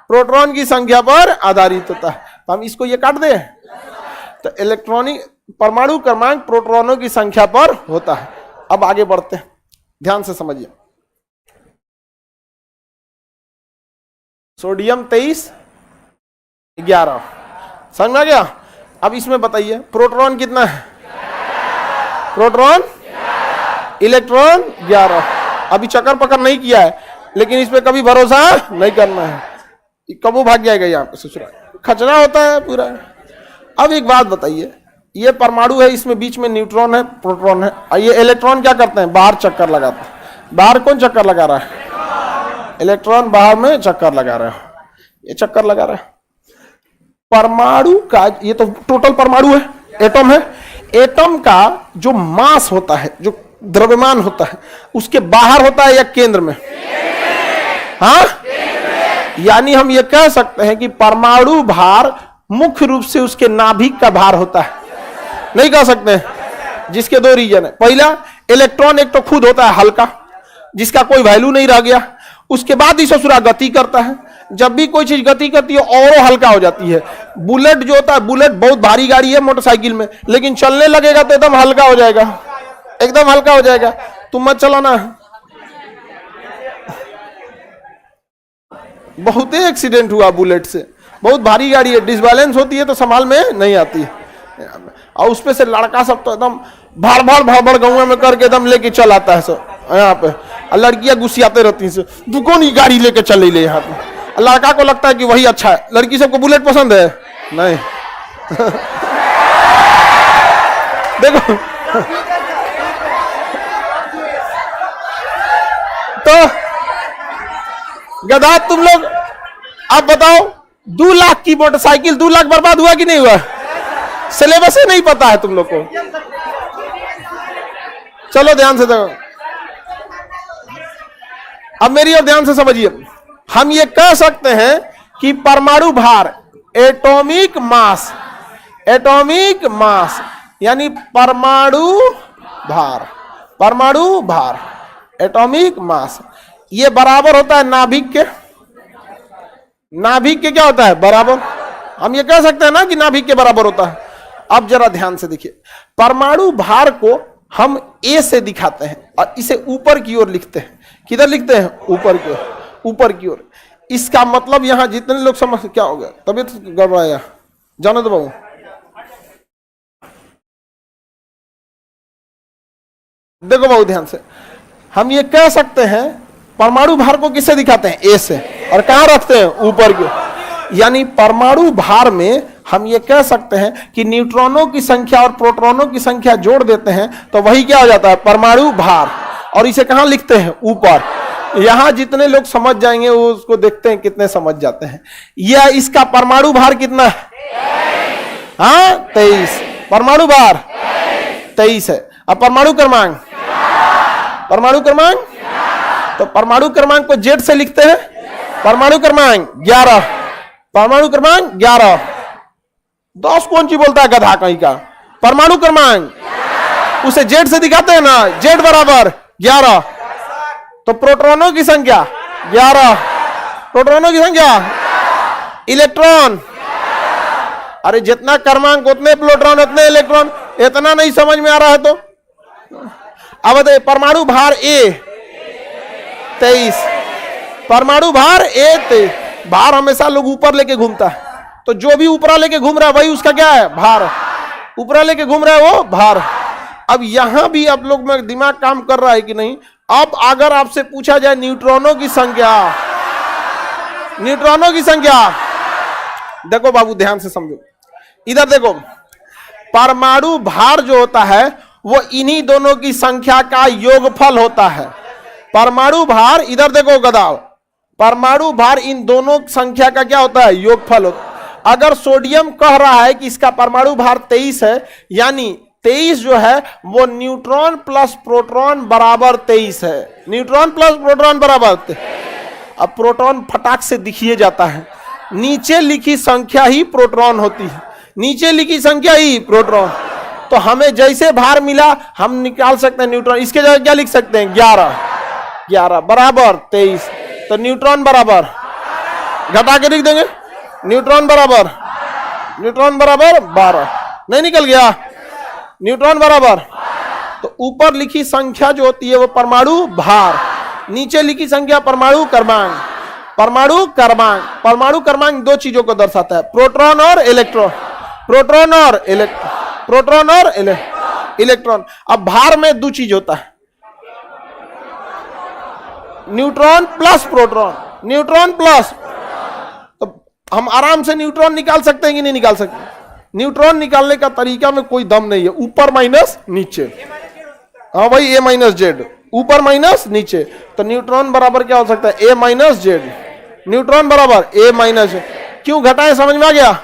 प्रोटॉन की संख्या पर आधारित होता है। तो हम इसको ये काट दें तो इलेक्ट्रॉनिक परमाणु क्रमांक प्रोटॉनों की संख्या पर होता है। अब आगे बढ़ते हैं, ध्यान से समझिए। सोडियम 23, 11, समझ में आ गया? अब इसमें बताइए प्रोटॉन कितना है? Proton, electron 11। अभी चक्कर पकड़ नहीं किया है, लेकिन इस पे कभी भरोसा नहीं करना है, कब वो भाग जाएगा यहाँ पे ससुरा, खचरा होता है पूरा। अब एक बात बताइए, ये परमाणु है, इसमें बीच में न्यूट्रॉन है, प्रोटॉन है, और ये इलेक्ट्रॉन क्या करते हैं? बाहर चक्कर लगाते हैं। बाहर कौन चक्कर लगा रहा है? इलेक्ट्रॉन बाहर में चक्कर लगा रहा है, ये चक्कर लगा रहा है। परमाणु का ये तो टोटल परमाणु है, एटम है। एटम का जो मास होता है, जो द्रव्यमान होता है, उसके बाहर होता है या केंद्र में? हाँ, यानी हम ये कह सकते हैं कि परमाणु भार मुख्य रूप से उसके नाभिक का भार होता है। नहीं कह सकते हैं, जिसके दो रीजन है। पहला, इलेक्ट्रॉन एक तो खुद होता है हल्का, जिसका कोई वैल्यू नहीं रह गया। उसके बाद ही ससुरा गति करता है। जब भी कोई चीज गति करती है और हल्का हो जाती है। बुलेट जो होता है, बुलेट बहुत भारी गाड़ी है मोटरसाइकिल में, लेकिन चलने लगेगा तो एकदम हल्का हो जाएगा, एकदम हल्का हो जाएगा। तुम मत चलाना। बहुत ही एक्सीडेंट हुआ बुलेट से, बहुत भारी गाड़ी है, डिसबैलेंस होती है तो संभाल में नहीं आती है। और उसपे से लड़का सब तो एकदम भड़ गाँव में करके एकदम लेके चल आता है सब यहाँ पे। लड़कियां गुस्सियाते रहती हैं, तू कौन ही गाड़ी लेके चले ले यहाँ पे। लड़का को लगता है कि वही अच्छा है। लड़की सबको बुलेट पसंद है? नहीं। देखो तो गधा तुम लोग, आप बताओ, 2 लाख की मोटरसाइकिल, 2 लाख बर्बाद हुआ कि नहीं हुआ? सिलेबस ही नहीं पता है तुम लोग को। चलो ध्यान से देखो, अब मेरी और ध्यान से समझिए। हम ये कह सकते हैं कि परमाणु भार, एटॉमिक मास, एटॉमिक मास यानी परमाणु भार, परमाणु भार, एटॉमिक मास, ये बराबर होता है नाभिक के। नाभिक के क्या होता है? बराबर। हम ये कह सकते हैं ना कि नाभिक के बराबर होता है। अब जरा ध्यान से देखिए, परमाणु भार को हम ए से दिखाते हैं और इसे ऊपर की ओर लिखते हैं। किधर लिखते हैं? ऊपर की ओर, ऊपर की ओर। इसका मतलब यहां जितने लोग समझ, क्या हो गया? तबीयत गड़बड़ाया, जानो तो बाबू। देखो बाबू ध्यान से, हम ये कह सकते हैं परमाणु भार को किससे दिखाते हैं? ए से। और कहां रखते हैं? ऊपर के। यानी परमाणु भार में हम ये कह सकते हैं कि न्यूट्रॉनों की संख्या और प्रोटॉनों की संख्या जोड़ देते हैं तो वही क्या हो जाता है? परमाणु भार। और इसे कहां लिखते हैं? ऊपर। यहां जितने लोग समझ जाएंगे वो उसको देखते हैं कितने समझ जाते हैं। यह इसका परमाणु भार कितना है? हाँ 23। परमाणु भार 23 है। अब परमाणु क्रमांक, परमाणु क्रमांक, तो परमाणु क्रमांक को जेड से लिखते हैं। परमाणु क्रमांक 11। परमाणु क्रमांक 11। 10 कौन सी बोलता है गधा कहीं का? परमाणु क्रमांक उसे जेड से दिखाते हैं ना, जेड बराबर 11। तो प्रोटॉनों की संख्या 11। प्रोटॉनों की संख्या, इलेक्ट्रॉन, अरे जितना क्रमांक उतने प्रोटॉन उतने इलेक्ट्रॉन। इतना नहीं समझ में आ रहा है तो अब बताइए, परमाणु भार ए 23। परमाणु भार ए 23। भार हमेशा लोग ऊपर लेके घूमता है, तो जो भी ऊपरा लेके घूम रहा है वही उसका क्या है? भार। ऊपरा लेके घूम रहा है वो भार। अब यहां भी आप लोग में दिमाग काम कर रहा है कि नहीं? अब अगर आपसे पूछा जाए न्यूट्रॉनों की संख्या, न्यूट्रॉनों की संख्या, देखो बाबू ध्यान से समझो, इधर देखो, परमाणु भार जो होता है वो इन्हीं दोनों की संख्या का योगफल होता है। परमाणु भार, इधर देखो गधा, परमाणु भार इन दोनों संख्या का क्या होता है? योगफल होता है। अगर सोडियम कह रहा है कि इसका परमाणु भार 23 है, यानी 23 जो है वो न्यूट्रॉन प्लस प्रोटॉन बराबर 23 है। न्यूट्रॉन प्लस प्रोटॉन बराबर। अब प्रोटॉन फटाक से दिखिए जाता है, नीचे लिखी संख्या ही प्रोटॉन होती है, नीचे लिखी संख्या ही प्रोटॉन। तो हमें जैसे भार मिला हम निकाल सकते हैं न्यूट्रॉन। इसके जगह क्या लिख सकते हैं? 11। 11 बराबर 23। तो न्यूट्रॉन बराबर, घटा के लिख देंगे, न्यूट्रॉन बराबर, न्यूट्रॉन बराबर 12। नहीं निकल गया? न्यूट्रॉन बराबर, तो ऊपर लिखी संख्या जो होती है वो परमाणु भार, नीचे लिखी संख्या परमाणु क्रमांक। परमाणु क्रमांक, परमाणु क्रमांक दो चीजों को दर्शाता है, प्रोटॉन और इलेक्ट्रॉन। प्रोटॉन और इलेक्ट्रॉन, प्रोटॉन और इलेक्ट्रॉन। अब भार में दो चीज होता है, neutron plus proton, neutron plus. तो हम आराम से न्यूट्रॉन निकाल सकते हैं कि नहीं निकाल सकते? न्यूट्रॉन निकालने का तरीका में कोई दम नहीं है, ऊपर माइनस नीचे। हाँ भाई, ए माइनस जेड, ऊपर माइनस नीचे। तो न्यूट्रॉन बराबर क्या हो सकता है? ए माइनस जेड। न्यूट्रॉन बराबर ए माइनस जेड। क्यों घटाए? समझ में आ गया?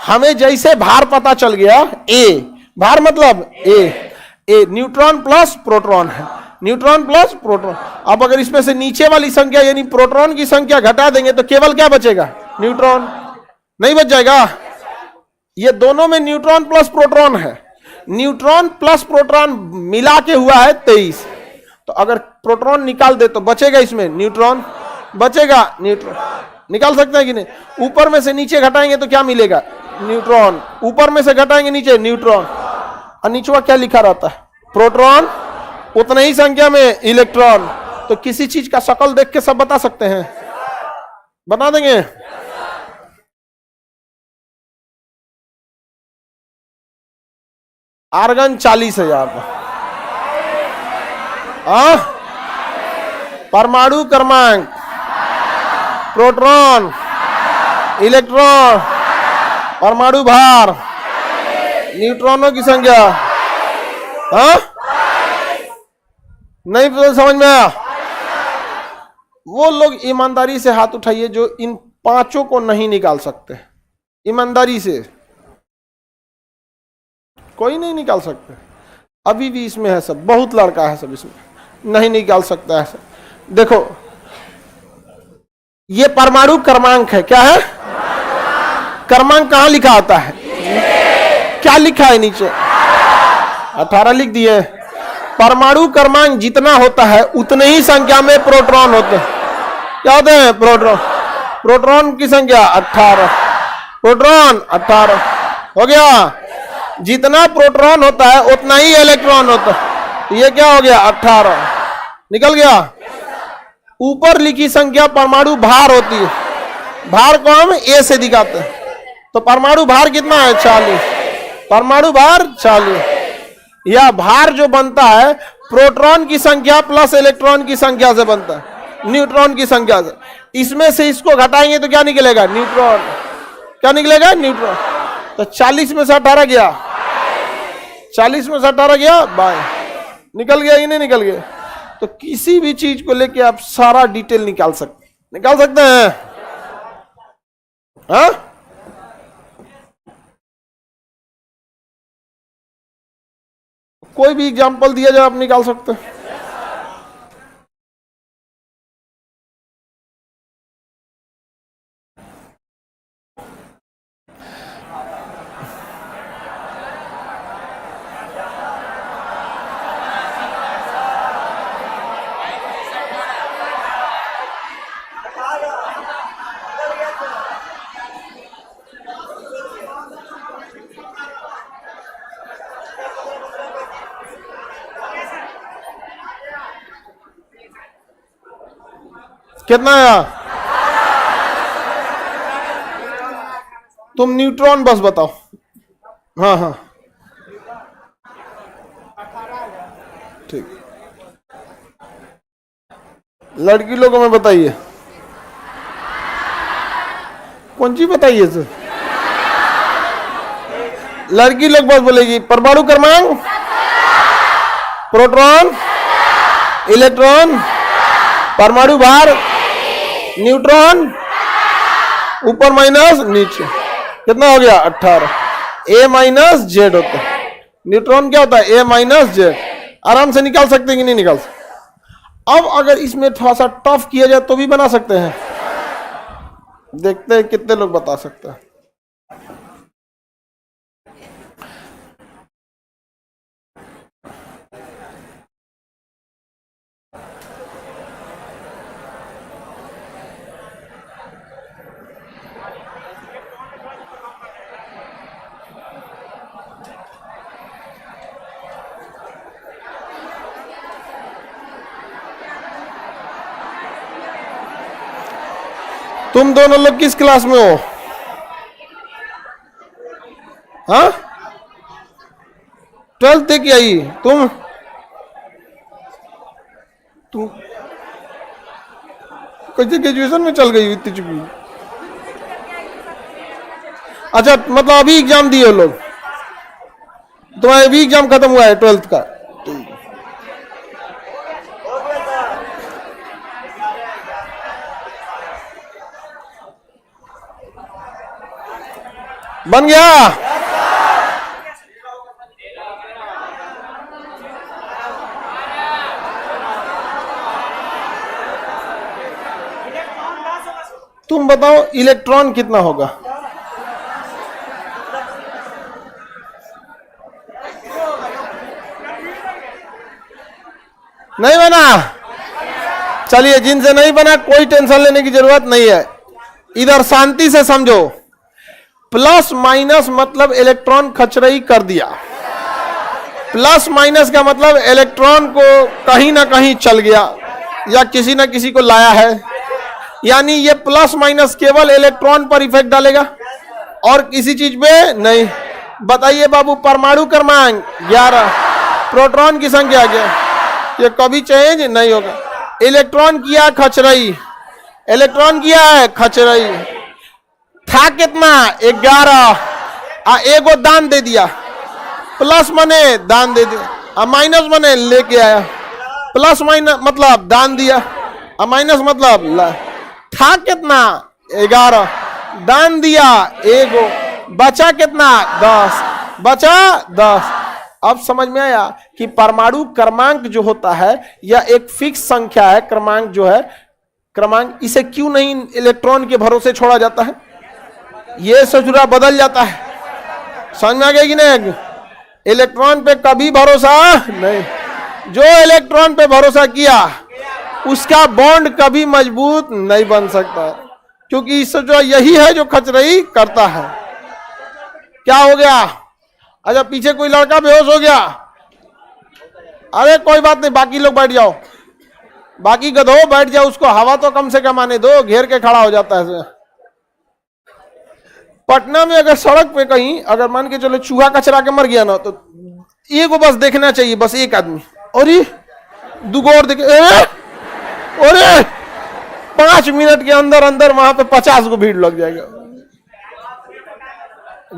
हमें जैसे भार पता चल गया, ए भार मतलब ए न्यूट्रॉन प्लस प्रोटॉन है, न्यूट्रॉन प्लस प्रोटॉन। अब अगर इसमें से नीचे वाली संख्या यानी प्रोटॉन की संख्या घटा देंगे तो केवल क्या बचेगा? न्यूट्रॉन। नहीं बच जाएगा? ये दोनों में न्यूट्रॉन प्लस प्रोटॉन है, न्यूट्रॉन प्लस प्रोटॉन मिला के हुआ है 23। तो अगर प्रोटॉन निकाल दे तो बचेगा इसमें न्यूट्रॉन, बचेगा न्यूट्रॉन। निकाल सकते हैं कि नहीं? ऊपर में से नीचे घटाएंगे तो क्या मिलेगा? न्यूट्रॉन। ऊपर में से घटाएंगे नीचे न्यूट्रॉन, और नीचे क्या लिखा रहता है? प्रोटॉन, उतने ही संख्या में इलेक्ट्रॉन। तो किसी चीज का शक्ल देख के सब बता सकते हैं? बता देंगे? आर्गन 40,000 परमाणु क्रमांक, प्रोटॉन, इलेक्ट्रॉन, परमाणु भार, न्यूट्रॉनों की संख्या। नहीं तो समझ में आया? वो लोग ईमानदारी से हाथ उठाइए जो इन पांचों को नहीं निकाल सकते। ईमानदारी से कोई नहीं निकाल सकते। अभी भी इसमें है सब, बहुत लड़का है सब इसमें, नहीं निकाल सकता है सब। देखो ये परमाणु क्रमांक है। क्या है? क्रमांक कहां लिखा आता है? क्या लिखा है नीचे? 18 लिख दिए। परमाणु क्रमांक जितना होता है उतने ही संख्या में प्रोटॉन होते हैं। क्या होते हैं? प्रोटॉन। प्रोटॉन की संख्या 18, प्रोटॉन 18 हो गया। जितना प्रोटॉन होता है उतना ही इलेक्ट्रॉन होता है। ये क्या हो गया? 18 निकल गया। ऊपर लिखी संख्या परमाणु भार होती है, भार को हम ए से दिखाते हैं। तो परमाणु भार कितना है? 40। परमाणु भार 40। यह भार जो बनता है प्रोटॉन की संख्या प्लस इलेक्ट्रॉन की संख्या से बनता है। न्यूट्रॉन की संख्या से। इसमें से इसको घटाएंगे तो क्या निकलेगा? न्यूट्रॉन। क्या निकलेगा? न्यूट्रॉन। तो 40 में से 18 गया, 40 में से 18 गया, बाय निकल गया, ही नहीं निकल गया। तो किसी भी चीज को लेके आप सारा डिटेल निकाल सकते हैं। हाँ, कोई भी एग्जांपल दिया जाए आप निकाल सकते हैं। कितना आया? तुम न्यूट्रॉन बस बताओ। हाँ हाँ ठीक। लड़की लोगों में बताइए, कौन सी बताइए सर? लड़की लोग बस बोलेगी परमाणु क्रमांक, प्रोटॉन, इलेक्ट्रॉन, परमाणु भार, न्यूट्रॉन, ऊपर माइनस नीचे। कितना हो गया? 18। ए माइनस जेड होता है। न्यूट्रॉन क्या होता है? ए माइनस जेड। आराम से निकाल सकते हैं कि नहीं निकाल सकते? अब अगर इसमें थोड़ा सा टफ किया जाए तो भी बना सकते हैं। देखते हैं कितने लोग बता सकते हैं। तुम दोनों लोग किस क्लास में हो? हाँ, 12th तक आई। तुम कैसे ग्रेजुएशन में चल गई इतनी चुकी? अच्छा, मतलब अभी एग्जाम दिए हो लोग? तुम्हारा अभी एग्जाम खत्म हुआ है 12th का? बन गया? तुम बताओ इलेक्ट्रॉन कितना होगा? नहीं बना? चलिए, जिनसे नहीं बना कोई टेंशन लेने की जरूरत नहीं है। इधर शांति से समझो। प्लस माइनस मतलब इलेक्ट्रॉन खचरई कर दिया। प्लस माइनस का मतलब इलेक्ट्रॉन को कहीं ना कहीं चल गया या किसी ना किसी को लाया है। यानी ये प्लस माइनस केवल इलेक्ट्रॉन पर इफेक्ट डालेगा और किसी चीज पे नहीं। बताइए बाबू, परमाणु क्रमांक 11, प्रोटॉन की संख्या क्या? ये कभी चेंज नहीं होगा। इलेक्ट्रॉन किया खचरई, इलेक्ट्रॉन किया है खचरई। था कितना? 11। एगो दान दे दिया। प्लस मने दान दे दिया, माइनस मने लेके आया। प्लस माइनस मतलब दान दिया, माइनस मतलब ला। था कितना? 11। दान दिया एगो, बचा कितना? 10। बचा 10। अब समझ में आया कि परमाणु क्रमांक जो होता है यह एक फिक्स संख्या है। क्रमांक जो है, क्रमांक, इसे क्यों नहीं इलेक्ट्रॉन के भरोसे छोड़ा जाता है? ये सचुरा बदल जाता है। समझ में आ गया कि नहीं? इलेक्ट्रॉन पे कभी भरोसा नहीं। जो इलेक्ट्रॉन पे भरोसा किया उसका बॉन्ड कभी मजबूत नहीं बन सकता, क्योंकि इससे जो यही है जो खचरई करता है। क्या हो गया? अच्छा, पीछे कोई लड़का बेहोश हो गया। अरे कोई बात नहीं, बाकी लोग बैठ जाओ, बाकी गधो बैठ जाओ, उसको हवा तो कम से कम आने दो, घेर के खड़ा हो जाता है। पटना में अगर सड़क पे कहीं अगर मान के चलो चूहा कचरा के मर गया ना, तो एक बस देखना चाहिए, बस एक आदमी। और ये दुगो और देखे, अरे 5 मिनट के अंदर अंदर वहां पे 50 को भीड़ लग जाएगा।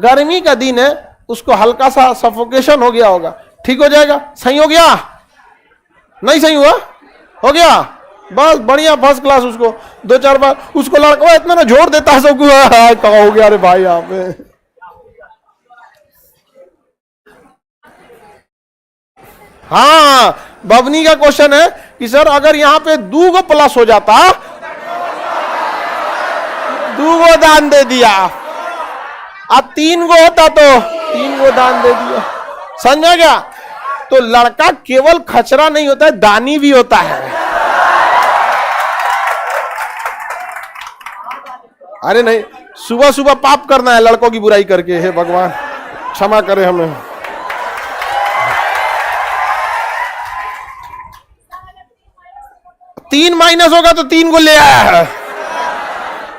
गर्मी का दिन है, उसको हल्का सा सफोकेशन हो गया होगा, ठीक हो जाएगा। सही हो गया? नहीं सही हुआ? हो गया? बस बढ़िया, फर्स्ट क्लास। उसको 2-4 बार उसको लड़का इतना ना जोड़ देता है सबको, कहा हो गया अरे भाई यहाँ पे। हाँ, बबनी का क्वेश्चन है कि सर अगर यहाँ पे 2 गो प्लस हो जाता, 2 गो दान दे दिया, अब 3 गो होता तो 3 गो दान दे दिया। समझा क्या? तो लड़का केवल खचरा नहीं होता है, दानी भी होता है। अरे नहीं, सुबह सुबह पाप करना है लड़कों की बुराई करके, हे भगवान क्षमा करे हमें। तीन माइनस होगा तो 3 को ले आया है,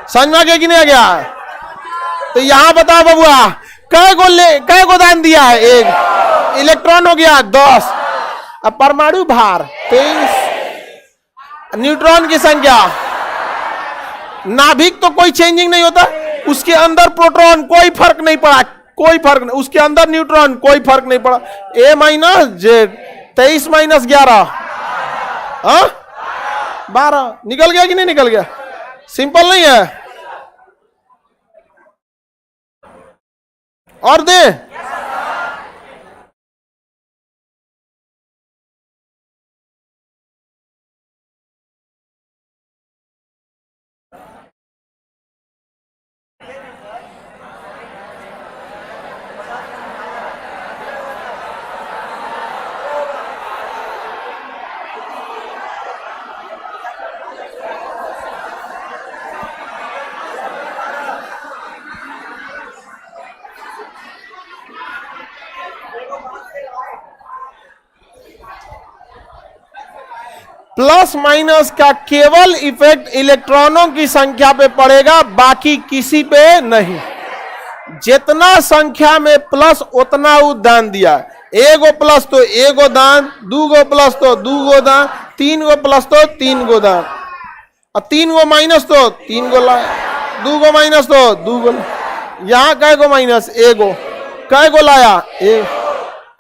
समझ में आ गया कि नहीं आ गया? तो यहां बताओ बबुआ, कै को दान दिया है? 1 इलेक्ट्रॉन हो गया 10। अब परमाणु भार 23, न्यूट्रॉन की संख्या, नाभिक तो कोई चेंजिंग नहीं होता, उसके अंदर प्रोटॉन कोई फर्क नहीं पड़ा, कोई फर्क नहीं, उसके अंदर न्यूट्रॉन कोई फर्क नहीं पड़ा। A माइनस जेड, 23 माइनस 11, 12 निकल गया कि नहीं निकल गया? सिंपल नहीं है? और दे प्लस माइनस का केवल इफेक्ट इलेक्ट्रॉनों की संख्या पे पड़ेगा, बाकी किसी पे नहीं। जितना संख्या में प्लस उतना वो दान दिया। 1 गो प्लस तो 1 गो दान, 2 गो प्लस तो 2 गो दान, 3 गो प्लस तो 3 गो दान, और 3 गो माइनस तो 3 गो लाया, 2 गो माइनस तो 2 गो। यहां कै गो माइनस? 1 गो। कै गो लाया? 1।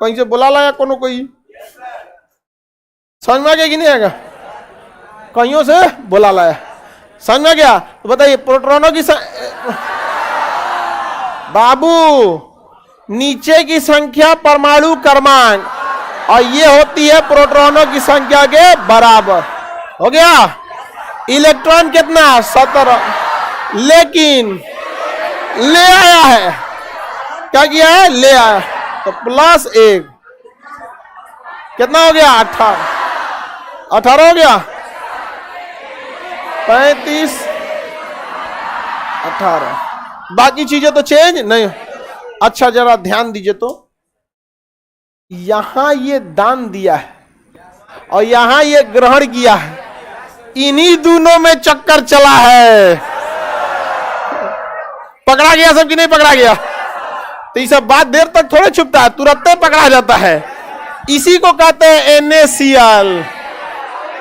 कहीं से बुला लाया कोनो कोई? समझ में आ गया कि नहीं आएगा? कहीं से बुला लाया, समझ में गया? तो बताइए प्रोटॉनों की बाबू, नीचे की संख्या परमाणु क्रमांक, और ये होती है प्रोटॉनों की संख्या के बराबर। हो गया? इलेक्ट्रॉन कितना? 17, लेकिन ले आया है, क्या किया है? ले आया, तो प्लस 1 कितना हो गया? 18 हो गया, 35, 18। बाकी चीजें तो चेंज नहीं। अच्छा जरा ध्यान दीजिए, तो यहां ये दान दिया है और यहां ये ग्रहण किया है, इन्हीं दोनों में चक्कर चला है। पकड़ा गया सब कि नहीं पकड़ा गया? तो ये सब बात देर तक थोड़े छुपता है, तुरंत पकड़ा जाता है। इसी को कहते हैं NaCl,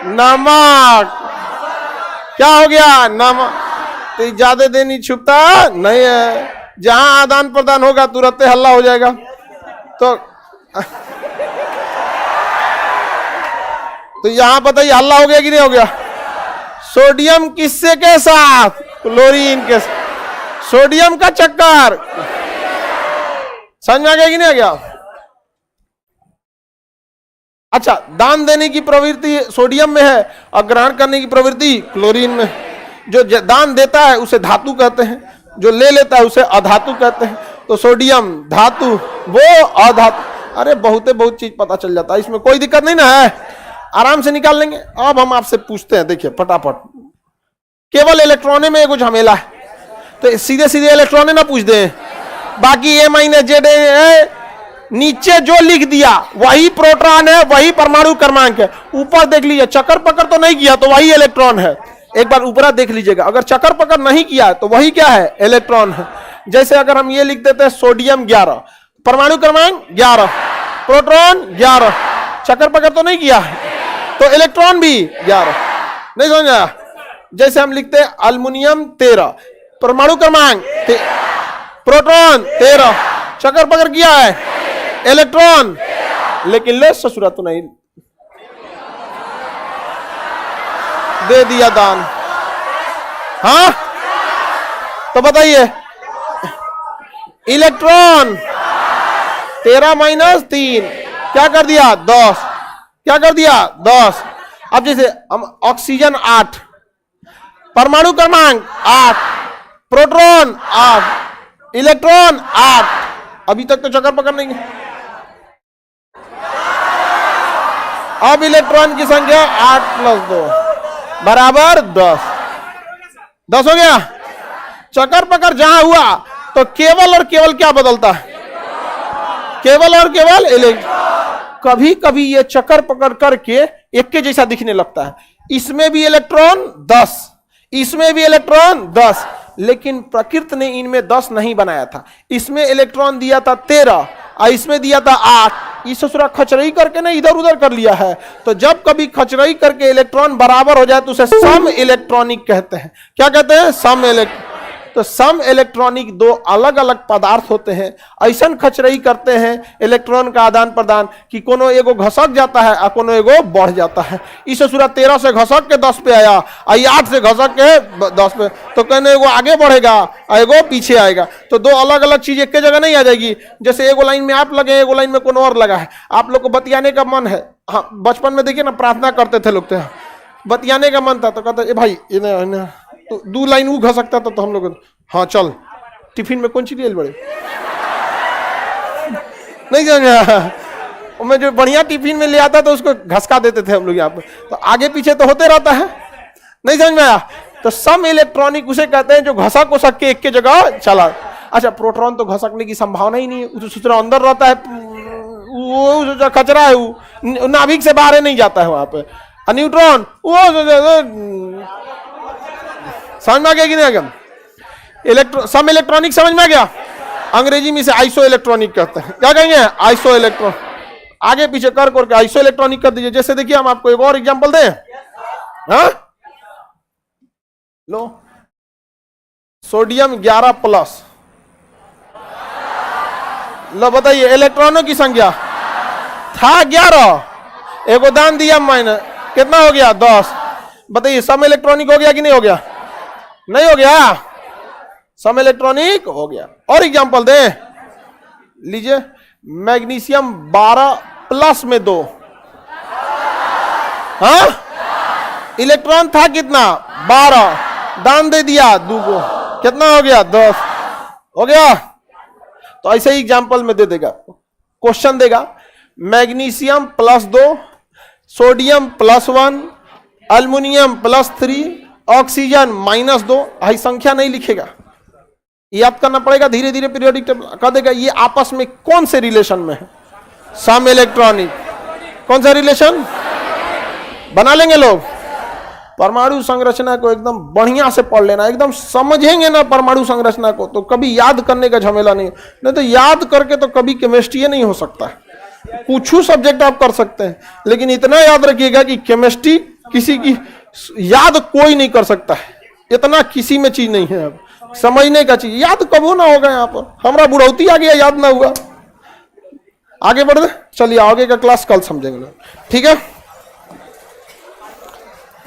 नमक। क्या हो गया? नमक। तो ज्यादा देर नहीं छुपता नहीं है, जहां आदान प्रदान होगा तुरंत हल्ला हो जाएगा। तो यहां बताइए हल्ला हो गया कि नहीं हो गया? सोडियम किससे के साथ? क्लोरीन के साथ। सोडियम का चक्कर समझ में आ गया कि नहीं आ गया? अच्छा, दान देने की प्रवृत्ति सोडियम में है और ग्रहण करने की प्रवृत्ति क्लोरीन में। जो दान देता है उसे धातु कहते हैं, जो ले लेता है उसे अधातु कहते हैं। तो सोडियम धातु, वो अधातु। अरे बहुत चीज पता चल जाता है, इसमें कोई दिक्कत नहीं ना है, आराम से निकाल लेंगे। अब हम आपसे पूछते हैं, देखिए फटाफट, केवल इलेक्ट्रॉने में कुछ झमेला है, तो सीधे सीधे इलेक्ट्रॉने ना पूछ दें। बाकी A माइनस जेड नीचे जो लिख दिया वही प्रोटॉन है, वही परमाणु क्रमांक है। ऊपर देख लीजिए, चक्कर पकड़ तो नहीं किया तो वही इलेक्ट्रॉन है। एक बार ऊपर देख लीजिएगा, अगर चक्कर पकड़ नहीं किया तो वही क्या है? इलेक्ट्रॉन है। जैसे अगर हम ये लिख देते हैं सोडियम 11, परमाणु क्रमांक 11, प्रोटॉन 11, चक्कर पकड़ तो नहीं किया, तो इलेक्ट्रॉन भी 11। नहीं समझ आया? जैसे हम लिखते हैं अल्युमिनियम 13, परमाणु क्रमांक प्रोटॉन 13, चक्कर पकड़ किया है इलेक्ट्रॉन, लेकिन ले ससुरा तो नहीं दे दिया दान। हाँ तो बताइए, इलेक्ट्रॉन 13 माइनस 3 क्या कर दिया 10, क्या कर दिया 10। अब जैसे हम ऑक्सीजन 8, परमाणु क्रमांक 8, प्रोटॉन 8, इलेक्ट्रॉन 8, अभी तक तो चक्कर पकड़ नहीं है। अब इलेक्ट्रॉन की संख्या 8 + 2 बराबर 10, 10 हो गया। चक्कर पकड़ जहां हुआ तो केवल और केवल क्या बदलता है, केवल और केवल इलेक्ट्रॉन। कभी कभी ये चक्कर पकड़ करके एक के जैसा दिखने लगता है, इसमें भी इलेक्ट्रॉन 10, इसमें भी इलेक्ट्रॉन 10, लेकिन प्रकृति ने इनमें 10 नहीं बनाया था। इसमें इलेक्ट्रॉन दिया था 13 और इसमें दिया था 8। इस ससुरा खचरई करके ना इधर उधर कर लिया है। तो जब कभी खचरई करके इलेक्ट्रॉन बराबर हो जाए तो उसे सम इलेक्ट्रॉनिक कहते हैं। क्या कहते हैं, सम इलेक्ट्रॉनिक। तो सम इलेक्ट्रॉनिक दो अलग अलग पदार्थ होते हैं, ऐसा खचरई करते हैं इलेक्ट्रॉन का आदान प्रदान कि कोनो एगो घसक जाता है और कोनो एगो बढ़ जाता है। इस सूरा 13 से घसक के 10 पे आया, 8 से घसक के 10 पे, तो कहने एगो आगे बढ़ेगा एगो पीछे आएगा। तो दो अलग अलग चीज एक जगह नहीं आ जाएगी। जैसे एगो लाइन में आप लगे, एगो लाइन में कोनो और लगा है, आप लोग को बतियाने का मन है। हाँ, बचपन में देखिए ना प्रार्थना करते थे लोग, बतियाने का मन था तो कहते भाई इन्हें तो 2 लाइन वो घस सकता था, तो हम लोग हाँ चल टिफिन में कौन सी ले बड़े नहीं समझा। मैं जो बढ़िया टिफिन में ले आता तो उसको घसका देते थे हम लोग यहाँ पे। तो आगे पीछे तो होते रहता है, नहीं समझ में आया। तो सम इलेक्ट्रॉनिक उसे कहते हैं जो घसक उसक के एक के जगह चला। अच्छा, प्रोटॉन तो घसकने की संभावना ही नहीं है, वो सूत्र अंदर रहता है, वो जो कचरा है वो नाभिक से बाहर नहीं जाता है वहां पे। न्यूट्रॉन वो समझ में आ गया कि नहीं आ गया। सम इलेक्ट्रॉनिक समझ में आ गया। अंग्रेजी में इसे आइसो इलेक्ट्रॉनिक कहते हैं। क्या कहेंगे, आइसो इलेक्ट्रॉन। आगे पीछे कर करके आइसो इलेक्ट्रॉनिक कर दीजिए। जैसे देखिए हम आपको एक और एग्जांपल दें। हाँ लो, सोडियम 11+, लो बताइए इलेक्ट्रॉनों की संख्या था 11, एगो दान दिया माइनस, कितना हो गया 10। बताइए सम इलेक्ट्रॉनिक हो गया कि नहीं हो गया, नहीं हो गया, सम इलेक्ट्रॉनिक हो गया। और एग्जांपल दे लीजिए, मैग्नीशियम 12+ में 2, हाँ इलेक्ट्रॉन था कितना 12, दान दे दिया 2 को, कितना हो गया 10 हो गया। तो ऐसे ही एग्जांपल में दे देगा, क्वेश्चन देगा magnesium +2, sodium +1, aluminium +3, oxygen -2। High संख्या नहीं लिखेगा, याद करना पड़ेगा धीरे धीरे। पीरियोडिक टेबल कह देगा ये आपस में कौन से रिलेशन में है, सम इलेक्ट्रॉनिक। कौन सा रिलेशन बना लेंगे लोग। परमाणु संरचना को एकदम बढ़िया से पढ़ लेना, एकदम समझेंगे ना परमाणु संरचना को तो कभी याद करने का झमेला नहीं तो याद करके तो कभी केमिस्ट्री नहीं हो सकता। कुछ सब्जेक्ट आप कर सकते हैं, लेकिन इतना याद रखिएगा कि केमिस्ट्री किसी की याद कोई नहीं कर सकता है। इतना किसी में चीज नहीं है, अब समझने का चीज याद कबो ना होगा। यहाँ पर हमारा बुढ़ौती आ गया, याद ना हुआ। आगे बढ़ दे, चलिए आगे का क्लास कल समझेंगे, ठीक है।